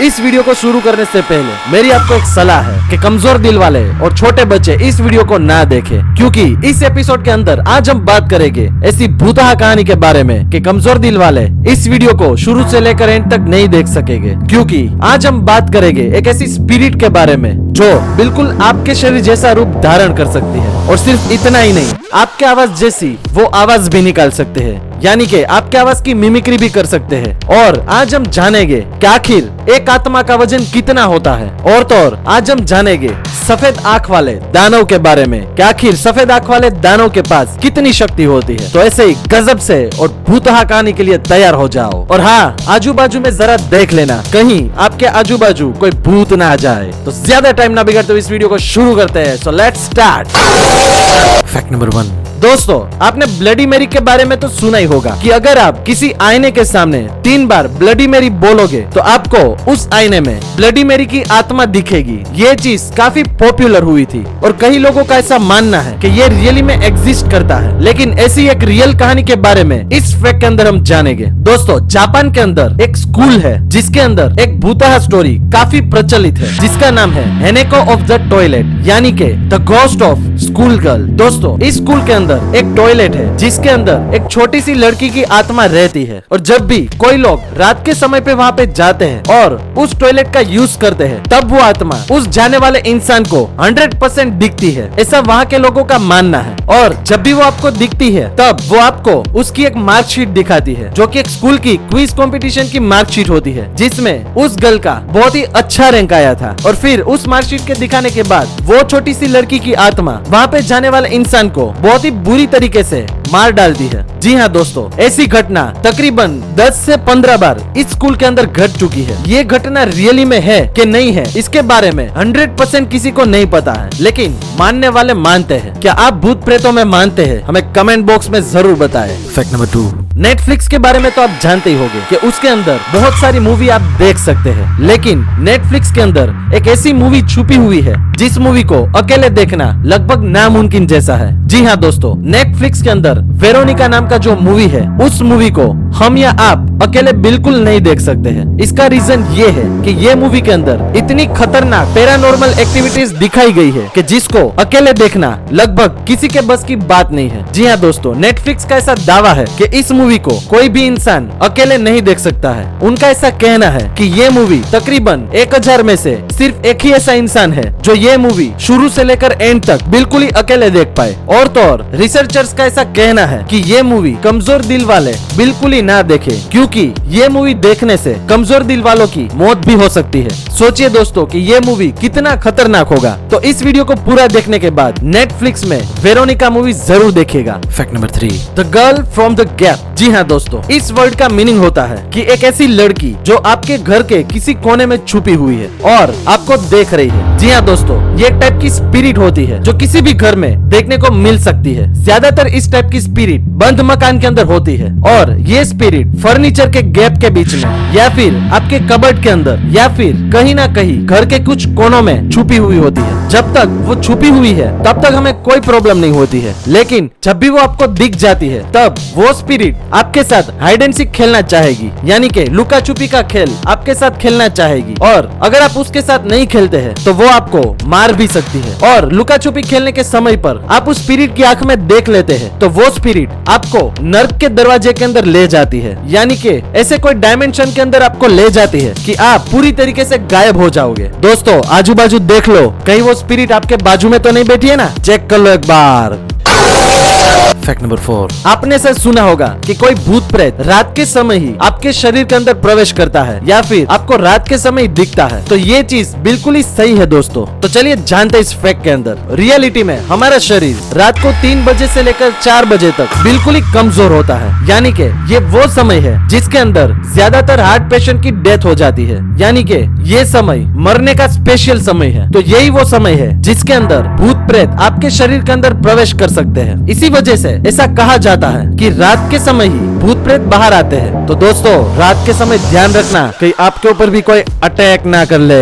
इस वीडियो को शुरू करने से पहले मेरी आपको एक सलाह है कि कमजोर दिल वाले और छोटे बच्चे इस वीडियो को ना देखें, क्योंकि इस एपिसोड के अंदर आज हम बात करेंगे ऐसी भूतहा कहानी के बारे में कि कमजोर दिल वाले इस वीडियो को शुरू से लेकर एंड तक नहीं देख सकेंगे। क्योंकि आज हम बात करेंगे एक ऐसी स्पिरिट के बारे में जो बिल्कुल आपके शरीर जैसा रूप धारण कर सकती है, और सिर्फ इतना ही नहीं, आपके आवाज जैसी वो आवाज भी निकाल सकते हैं, यानी कि आपके आवाज की मिमिक्री भी कर सकते हैं। और आज हम जानेंगे कि आखिर एक आत्मा का वजन कितना होता है, और तो और आज हम जानेंगे सफेद आंख वाले दानव के बारे में कि आखिर सफेद आंख वाले दानव के पास कितनी शक्ति होती है। तो ऐसे ही गजब से और भूतहा कहानी के लिए तैयार हो जाओ। और हाँ, आजू बाजू में जरा देख लेना कहीं आपके आजू बाजू कोई भूत ना आ जाए। तो ज्यादा टाइम ना बिगाड़ते हुए इस वीडियो को शुरू करते हैं। So let's start. Fact number 1। दोस्तों, आपने ब्लडी मैरी के बारे में तो सुना ही होगा कि अगर आप किसी आईने के सामने 3 बार ब्लडी मैरी बोलोगे तो आपको उस आईने में ब्लडी मैरी की आत्मा दिखेगी। ये चीज काफी पॉपुलर हुई थी और कई लोगों का ऐसा मानना है कि ये रियली में एग्जिस्ट करता है। लेकिन ऐसी एक रियल कहानी के बारे में इस फैक्ट के अंदर हम जानेंगे। दोस्तों, जापान के अंदर एक स्कूल है जिसके अंदर एक भूतहा स्टोरी काफी प्रचलित है, जिसका नाम है हेनेको ऑफ द टॉयलेट, यानी कि the ghost of school girl. दोस्तों, इस स्कूल के अंदर एक टॉयलेट है जिसके अंदर एक छोटी सी लड़की की आत्मा रहती है, और जब भी कोई लोग रात के समय पे वहाँ पे जाते हैं और उस टॉयलेट का यूज करते हैं, तब वो आत्मा उस जाने वाले इंसान को 100% दिखती है, ऐसा वहाँ के लोगों का मानना है। और जब भी वो आपको दिखती है तब वो आपको उसकी एक मार्कशीट दिखाती है, जो कि एक स्कूल की क्विज कंपटीशन की मार्कशीट होती है, जिसमें उस गर्ल का बहुत ही अच्छा रैंक आया था। और फिर उस मार्कशीट के दिखाने के बाद वो छोटी सी लड़की की आत्मा वहाँ पे जाने वाले इंसान को बहुत ही बुरी तरीके से मार डालती है। जी हाँ दोस्तों, ऐसी घटना तकरीबन 10 से 15 बार इस स्कूल के अंदर घट चुकी है। ये घटना रियली में है कि नहीं है, इसके बारे में 100% किसी को नहीं पता है, लेकिन मानने वाले मानते हैं। क्या आप भूत प्रेतों में मानते हैं? हमें कमेंट बॉक्स में जरूर बताएं। Fact number 2। नेटफ्लिक्स के बारे में तो आप जानते ही होंगे कि उसके अंदर बहुत सारी मूवी आप देख सकते हैं, लेकिन नेटफ्लिक्स के अंदर एक ऐसी मूवी छुपी हुई है जिस मूवी को अकेले देखना लगभग नामुमकिन जैसा है। जी हाँ दोस्तों, नेटफ्लिक्स के अंदर वेरोनिका नाम का जो मूवी है, उस मूवी को हम या आप अकेले बिल्कुल नहीं देख सकते हैं। इसका रीजन ये है कि ये मूवी के अंदर इतनी खतरनाक पैरानॉर्मल एक्टिविटीज दिखाई गई है कि जिसको अकेले देखना लगभग किसी के बस की बात नहीं है। जी हाँ दोस्तों, नेटफ्लिक्स का ऐसा दावा है कि इस मूवी को कोई भी इंसान अकेले नहीं देख सकता है। उनका ऐसा कहना है कि ये मूवी तकरीबन 1000 में से सिर्फ एक ही ऐसा इंसान है जो ये मूवी शुरू से लेकर एंड तक बिल्कुल ही अकेले देख पाए। और तो और रिसर्चर्स का ऐसा कहना है कि ये मूवी कमजोर दिल वाले बिल्कुल ही ना देखें, क्योंकि ये मूवी देखने से कमजोर दिल वालों की मौत भी हो सकती है। सोचिए दोस्तों कि ये मूवी कितना खतरनाक होगा। तो इस वीडियो को पूरा देखने के बाद नेटफ्लिक्स में वेरोनिका मूवी जरूर देखिएगा। Fact number 3। The girl from the gap. जी हाँ दोस्तों, इस वर्ड का मीनिंग होता है कि एक ऐसी लड़की जो आपके घर के किसी कोने में छुपी हुई है और आपको देख रही है। जी हाँ दोस्तों, ये एक टाइप की स्पिरिट होती है जो किसी भी घर में देखने को मिल सकती है। ज्यादातर इस टाइप की स्पिरिट बंद मकान के अंदर होती है, और ये स्पिरिट फर्नीचर के गैप के बीच में, या फिर आपके कबर्ड के अंदर, या फिर कहीं ना कहीं घर के कुछ कोनों में छुपी हुई होती है। जब तक वो छुपी हुई है तब तक हमें कोई प्रॉब्लम नहीं होती है, लेकिन जब भी वो आपको दिख जाती है तब वो स्पिरिट आपके साथ हाइड एंड सीक खेलना चाहेगी, यानी कि लुका छुपी का खेल आपके साथ खेलना चाहेगी। और अगर आप उसके साथ नहीं खेलते हैं तो वो आपको मार भी सकती है। और लुका छुपी खेलने के समय पर आप उस स्पिरिट की आंख में देख लेते हैं तो वो स्पिरिट आपको नर्क के दरवाजे के अंदर ले जाती है, यानी कि ऐसे कोई डायमेंशन के अंदर आपको ले जाती है कि आप पूरी तरीके से गायब हो जाओगे। दोस्तों, आजू बाजू देख लो, कहीं वो स्पिरिट आपके बाजू में तो नहीं बैठी है ना? चेक कर लो एक बार। Fact number 4। आपने से सुना होगा कि कोई भूत प्रेत रात के समय ही आपके शरीर के अंदर प्रवेश करता है, या फिर आपको रात के समय ही दिखता है। तो ये चीज बिल्कुल ही सही है दोस्तों। तो चलिए जानते हैं इस फैक्ट के अंदर। रियलिटी में हमारा शरीर रात को 3 बजे से लेकर 4 बजे तक बिल्कुल ही कमजोर होता है, यानी कि ये वो समय है जिसके अंदर ज्यादातर हार्ट पेशेंट की डेथ हो जाती है, यानी कि ये समय मरने का स्पेशल समय है। तो यही वो समय है जिसके अंदर भूत प्रेत आपके शरीर के अंदर प्रवेश कर सकते हैं। इसी वजह से ऐसा कहा जाता है कि रात के समय ही भूत प्रेत बाहर आते हैं। तो दोस्तों, रात के समय ध्यान रखना कहीं आपके ऊपर भी कोई अटैक ना कर ले।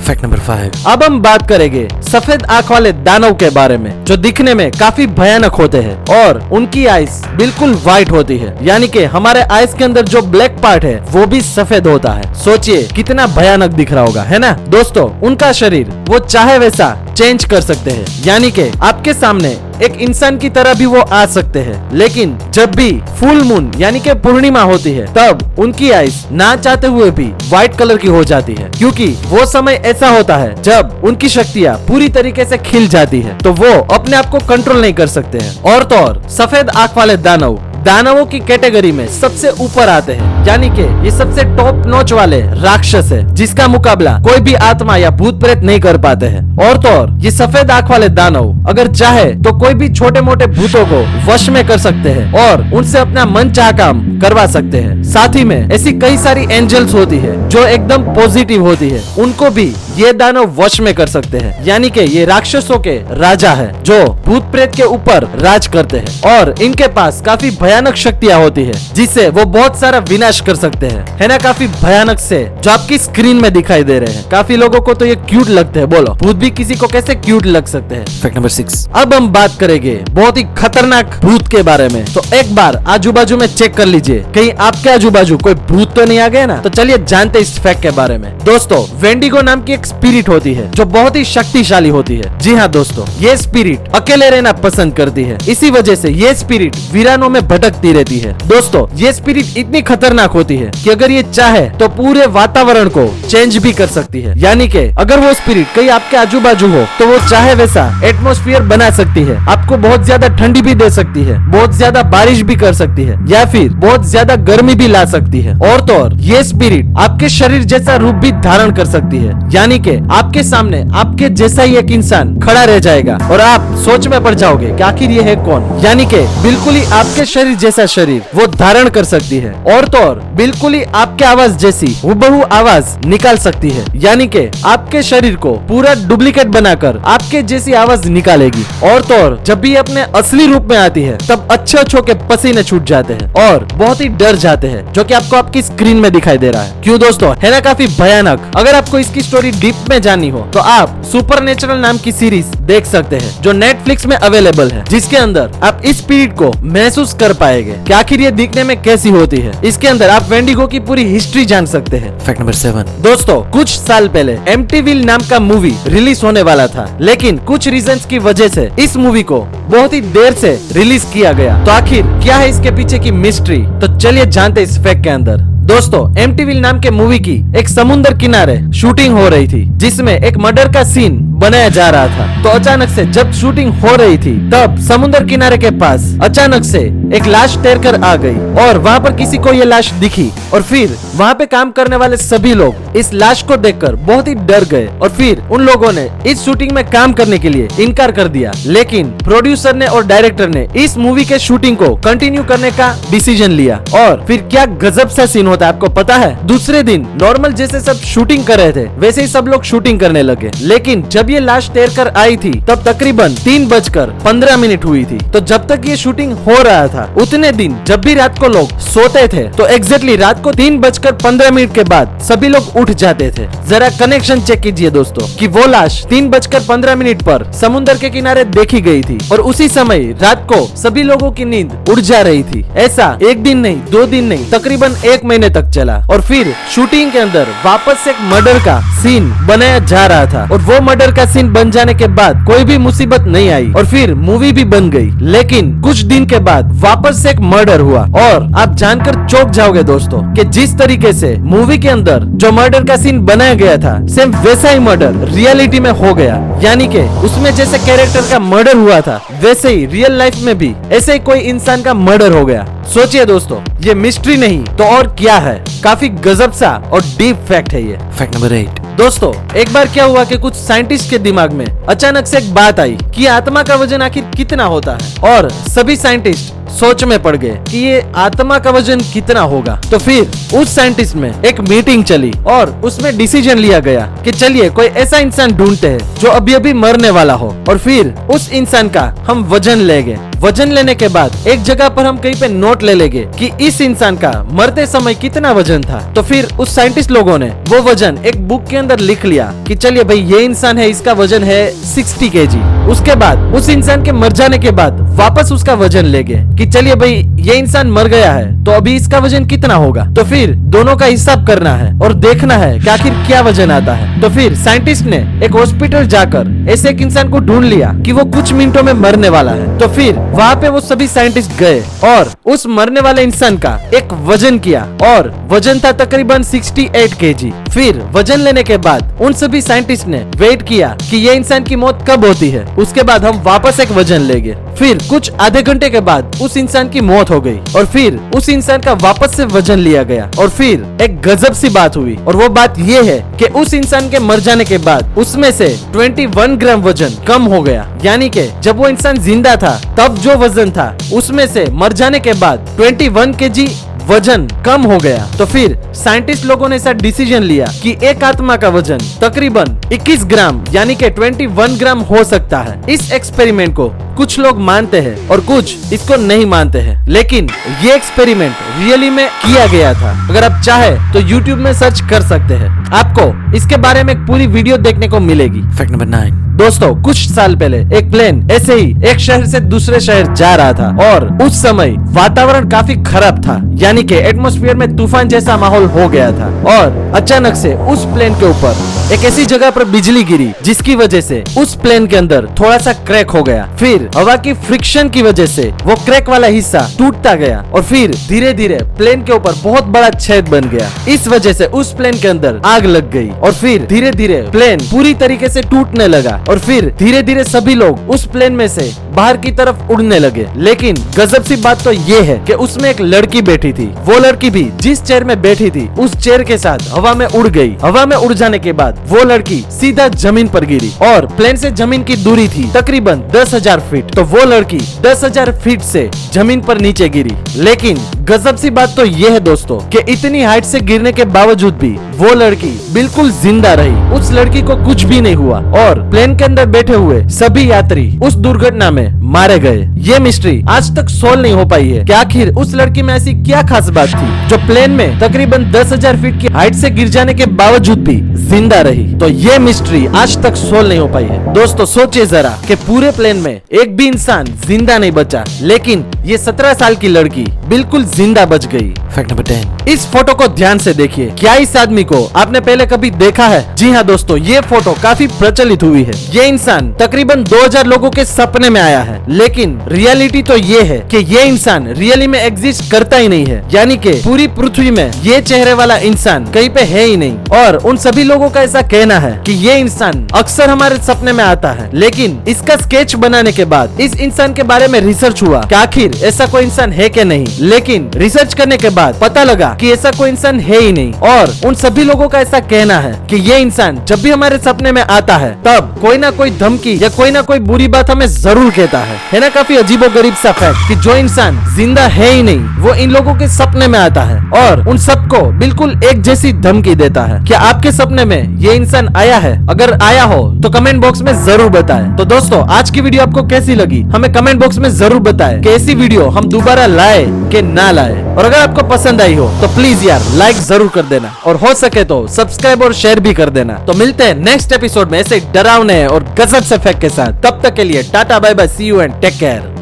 Fact number 5। अब हम बात करेंगे सफेद आंख वाले दानव के बारे में, जो दिखने में काफी भयानक होते हैं और उनकी आइस बिल्कुल व्हाइट होती है, यानी कि हमारे आइस के अंदर जो ब्लैक पार्ट है वो भी सफेद होता है। सोचिए कितना भयानक दिख रहा होगा, है ना दोस्तों। उनका शरीर वो चाहे वैसा चेंज कर सकते हैं, यानी कि आपके सामने एक इंसान की तरह भी वो आ सकते हैं, लेकिन जब भी फुल मून यानी कि पूर्णिमा होती है तब उनकी आइस ना चाहते हुए भी व्हाइट कलर की हो जाती है, क्योंकि वो समय ऐसा होता है जब उनकी शक्तियाँ पूरी तरीके से खिल जाती है, तो वो अपने आप को कंट्रोल नहीं कर सकते हैं। और तो और सफेद आंख वाले दानवों की कैटेगरी में सबसे ऊपर आते हैं, यानी कि ये सबसे टॉप नॉच वाले राक्षस है, जिसका मुकाबला कोई भी आत्मा या भूत प्रेत नहीं कर पाते हैं। और तो और ये सफेद आंख वाले दानव अगर चाहे तो कोई भी छोटे मोटे भूतों को वश में कर सकते हैं और उनसे अपना मन चाह काम करवा सकते हैं। साथ ही में ऐसी कई सारी एंजल्स होती है जो एकदम पॉजिटिव होती है, उनको भी ये दानव वश में कर सकते हैं, यानी कि ये राक्षसों के राजा है जो भूत प्रेत के ऊपर राज करते हैं और इनके पास काफी भयानक शक्तियाँ होती है जिससे वो बहुत सारा विनाश कर सकते हैं, है ना। काफी भयानक से जो आपकी स्क्रीन में दिखाई दे रहे हैं। काफी लोगों को तो ये क्यूट लगते हैं, बोलो भूत भी किसी को कैसे क्यूट लग सकते हैं। Fact number 6। अब हम बात करेंगे बहुत ही खतरनाक भूत के बारे में। तो एक बार आजू बाजू में चेक कर लीजिए कहीं आपके आजू बाजू कोई भूत तो नहीं आ गया ना। तो चलिए जानते इस फैक्ट के बारे में। दोस्तों वेंडिगो नाम की एक स्पिरिट होती है जो बहुत ही शक्तिशाली होती है। जी हाँ दोस्तों, ये स्पिरिट अकेले रहना पसंद करती है, इसी वजह से ये स्पिरिट वीरानों में भटकती रहती है। दोस्तों ये स्पिरिट इतनी खतरनाक होती है कि अगर ये चाहे तो पूरे वातावरण को चेंज भी कर सकती है, यानी कि अगर वो स्पिरिट कहीं आपके आजू बाजू हो तो वो चाहे वैसा एटमॉस्फेयर बना सकती है, आपको बहुत ज्यादा ठंडी भी दे सकती है, बहुत ज्यादा बारिश भी कर सकती है, या फिर बहुत ज्यादा गर्मी भी ला सकती है। और तो और ये स्पिरिट आपके शरीर जैसा रूप भी धारण कर सकती है, यानी कि आपके सामने आपके जैसा ही एक इंसान खड़ा रह जाएगा और आप सोच में पड़ जाओगे कि आखिर ये है कौन। यानी कि बिल्कुल ही आपके शरीर जैसा शरीर वो धारण कर सकती है और तो और बिल्कुल ही आपके आवाज जैसी हुबहू आवाज निकाल सकती है, यानी कि आपके शरीर को पूरा डुप्लीकेट बनाकर आपके जैसी आवाज निकालेगी। और तो और जब भी अपने असली रूप में आती है तब अच्छे अच्छों के पसीने छूट जाते हैं और बहुत ही डर जाते हैं, जो कि आपको आपकी स्क्रीन में दिखाई दे रहा है। क्यों दोस्तों, है ना काफी भयानक। अगर आपको इसकी स्टोरी डीप में जाननी हो तो आप सुपरनेचुरल नाम की सीरीज देख सकते हैं जो नेटफ्लिक्स में अवेलेबल है, जिसके अंदर आप इस स्पिरिट को महसूस कर पाएंगे कि आखिर ये दिखने में कैसी होती है। इसके अंदर आप वेंडिगो की पूरी हिस्ट्री जान सकते हैं। Fact number 7। दोस्तों कुछ साल पहले एम्प्टीविल नाम का मूवी रिलीज होने वाला था, लेकिन कुछ रीजंस की वजह से इस मूवी को बहुत ही देर से रिलीज किया गया। तो आखिर क्या है इसके पीछे की मिस्ट्री, तो चलिए जानते इस फैक्ट के अंदर। दोस्तों एम्प्टीविल नाम के मूवी की एक समुद्र किनारे शूटिंग हो रही थी, जिसमें एक मर्डर का सीन बनाया जा रहा था। तो अचानक से जब शूटिंग हो रही थी तब समुद्र किनारे के पास अचानक से एक लाश तैरकर आ गई और वहाँ पर किसी को ये लाश दिखी और फिर वहाँ पे काम करने वाले सभी लोग इस लाश को देखकर बहुत ही डर गए और फिर उन लोगों ने इस शूटिंग में काम करने के लिए इनकार कर दिया। लेकिन प्रोड्यूसर ने और डायरेक्टर ने इस मूवी के शूटिंग को कंटिन्यू करने का डिसीजन लिया और फिर क्या गजब सा सीन होता है आपको पता है। दूसरे दिन नॉर्मल जैसे सब शूटिंग कर रहे थे वैसे ही सब लोग शूटिंग करने लगे, लेकिन जब ये लाश तैर कर आई थी तब तकरीबन 3:15 हुई थी। तो जब तक ये शूटिंग हो रहा था उतने दिन जब भी रात को लोग सोते थे तो एग्जैक्टली रात को 3:15 के बाद सभी लोग उठ जाते थे। जरा कनेक्शन चेक कीजिए दोस्तों कि वो लाश 3:15 पर समुद्र के किनारे देखी गई थी और उसी समय रात को सभी लोगों की नींद उड़ जा रही थी। ऐसा एक दिन नहीं, 2 दिन नहीं, तकरीबन 1 महीने तक चला और फिर शूटिंग के अंदर वापस एक मर्डर का सीन बनाया जा रहा था और वो मर्डर का सीन बन जाने के बाद कोई भी मुसीबत नहीं आई और फिर मूवी भी बन गई। लेकिन कुछ दिन के बाद वापस से एक मर्डर हुआ और आप जानकर चौंक जाओगे दोस्तों कि जिस तरीके से मूवी के अंदर जो मर्डर का सीन बनाया गया था सेम वैसा ही मर्डर रियलिटी में हो गया। यानी कि उसमें जैसे कैरेक्टर का मर्डर हुआ था वैसे ही रियल लाइफ में भी ऐसे ही कोई इंसान का मर्डर हो गया। सोचिए दोस्तों, ये मिस्ट्री नहीं तो और क्या है। काफी गजब सा और डीप फैक्ट है ये। Fact number 8। दोस्तों एक बार क्या हुआ कि कुछ साइंटिस्ट के दिमाग में अचानक से एक बात आई कि आत्मा का वजन आखिर कितना होता है और सभी साइंटिस्ट सोच में पड़ गए कि ये आत्मा का वजन कितना होगा। तो फिर उस साइंटिस्ट में एक मीटिंग चली और उसमें डिसीजन लिया गया कि चलिए कोई ऐसा इंसान ढूंढते हैं जो अभी अभी मरने वाला हो, और फिर उस इंसान का हम वजन लेंगे। वजन लेने के बाद एक जगह पर हम कहीं पे नोट ले लेंगे कि इस इंसान का मरते समय कितना वजन था। तो फिर उस साइंटिस्ट लोगों ने वो वजन एक बुक के अंदर लिख लिया कि चलिए भाई ये इंसान है, इसका वजन है 60 kg। उसके बाद उस इंसान के मर जाने के बाद वापस उसका वजन लेंगे कि चलिए भाई ये इंसान मर गया है तो अभी इसका वजन कितना होगा। तो फिर दोनों का हिसाब करना है और देखना है कि आखिर क्या वजन आता है। तो फिर साइंटिस्ट ने एक हॉस्पिटल जाकर ऐसे एक इंसान को ढूंढ लिया कि वो कुछ मिनटों में मरने वाला है। तो फिर वहाँ पे वो सभी साइंटिस्ट गए और उस मरने वाले इंसान का एक वजन किया और वजन था तकरीबन 68 kg। फिर वजन लेने के बाद उन सभी साइंटिस्ट ने वेट किया कि ये इंसान की मौत कब होती है। उसके बाद हम वापस एक वजन लेंगे। फिर कुछ आधे घंटे के बाद उस इंसान की मौत हो गई और फिर उस इंसान का वापस से वजन लिया गया। और फिर एक गजब सी बात हुई, और वो बात ये है कि उस इंसान के मर जाने के बाद उसमें से 21 ग्राम वजन कम हो गया। यानी कि जब वो इंसान जिंदा था तब जो वजन था उसमें से मर जाने के बाद 21 kg वजन कम हो गया। तो फिर साइंटिस्ट लोगों ने ऐसा डिसीजन लिया कि एक आत्मा का वजन तकरीबन 21 ग्राम यानी कि 21 ग्राम हो सकता है। इस एक्सपेरिमेंट को कुछ लोग मानते हैं और कुछ इसको नहीं मानते हैं, लेकिन ये एक्सपेरिमेंट रियली में किया गया था। अगर आप चाहे तो YouTube में सर्च कर सकते हैं, आपको इसके बारे में एक पूरी वीडियो देखने को मिलेगी। फैक्ट नंबर 9 दोस्तों, कुछ साल पहले एक प्लेन ऐसे ही एक शहर से दूसरे शहर जा रहा था और उस समय वातावरण काफी खराब था, यानी कि एटमॉस्फेयर में तूफान जैसा माहौल हो गया था। और अचानक से उस प्लेन के ऊपर एक ऐसी जगह पर बिजली गिरी जिसकी वजह से उस प्लेन के अंदर थोड़ा सा क्रैक हो गया। फिर हवा की फ्रिक्शन की वजह से वो क्रैक वाला हिस्सा टूटता गया और फिर धीरे धीरे प्लेन के ऊपर बहुत बड़ा छेद बन गया। इस वजह से उस प्लेन के अंदर आग लग गई और फिर धीरे धीरे प्लेन पूरी तरीके से टूटने लगा और फिर धीरे धीरे सभी लोग उस प्लेन में से बाहर की तरफ उड़ने लगे। लेकिन गजब सी बात तो ये है कि उसमें एक लड़की बैठी थी। वो लड़की भी जिस चेयर में बैठी थी उस चेयर के साथ हवा में उड़ गई। हवा में उड़ जाने के बाद वो लड़की सीधा जमीन पर गिरी और प्लेन से जमीन की दूरी थी तकरीबन 10,000 फीट। तो वो लड़की 10,000 फीट से जमीन पर नीचे गिरी। लेकिन गजब सी बात तो ये है दोस्तों कि इतनी हाइट से गिरने के बावजूद भी वो लड़की बिल्कुल जिंदा रही। उस लड़की को कुछ भी नहीं हुआ और प्लेन के अंदर बैठे हुए सभी यात्री उस दुर्घटना में मारे गए। ये मिस्ट्री आज तक सोल्व नहीं हो पाई है कि आखिर उस लड़की में ऐसी क्या खास बात थी जो प्लेन में तकरीबन 10,000 फीट की हाइट से गिर जाने के बावजूद भी जिंदा रही। तो ये मिस्ट्री आज तक सोल्व नहीं हो पाई है। दोस्तों सोचिए जरा कि पूरे प्लेन में एक भी इंसान जिंदा नहीं बचा, लेकिन ये 17 साल की लड़की बिल्कुल जिंदा बच गई। फैक्ट नंबर 10 इस फोटो को ध्यान से देखिए। क्या इस आदमी को आपने पहले कभी देखा है? जी हाँ दोस्तों, ये फोटो काफी प्रचलित हुई है। ये इंसान तकरीबन 2000 लोगों के सपने में आया है, लेकिन रियलिटी तो ये है कि ये इंसान रियली में एग्जिस्ट करता ही नहीं है। यानी कि पूरी पृथ्वी में ये चेहरे वाला इंसान कहीं पे है ही नहीं। और उन सभी लोगों का ऐसा कहना है कि ये इंसान अक्सर हमारे सपने में आता है, लेकिन इसका स्केच बनाने के बाद इस इंसान के बारे में रिसर्च हुआ कि आखिर ऐसा कोई इंसान है कि नहीं। लेकिन रिसर्च करने के बाद पता लगा कि ऐसा कोई इंसान है ही नहीं। और उन सभी लोगों का ऐसा कहना है कि ये इंसान जब भी हमारे सपने में आता है तब कोई ना कोई धमकी या कोई ना कोई बुरी बात हमें जरूर कहता है ना। काफी अजीबोगरीब सा फैक्ट कि जो इंसान जिंदा है ही नहीं वो इन लोगों के सपने में आता है और उन सबको बिल्कुल एक जैसी धमकी देता है। क्या आपके सपने में ये इंसान आया है? अगर आया हो तो कमेंट बॉक्स में जरूर बताएं। तो दोस्तों आज की वीडियो आपको कैसी लगी हमें कमेंट बॉक्स में जरूर बताएं कि ऐसी वीडियो हम दोबारा लाए कि ना लाए। और अगर आपको पसंद आई हो तो प्लीज यार लाइक जरूर कर देना और हो सके तो सब्सक्राइब और शेयर भी कर देना। तो मिलते हैं नेक्स्ट एपिसोड में ऐसे डरावने और गजब से फैक्ट के साथ। तब तक के लिए tata bye bye, see you and take care.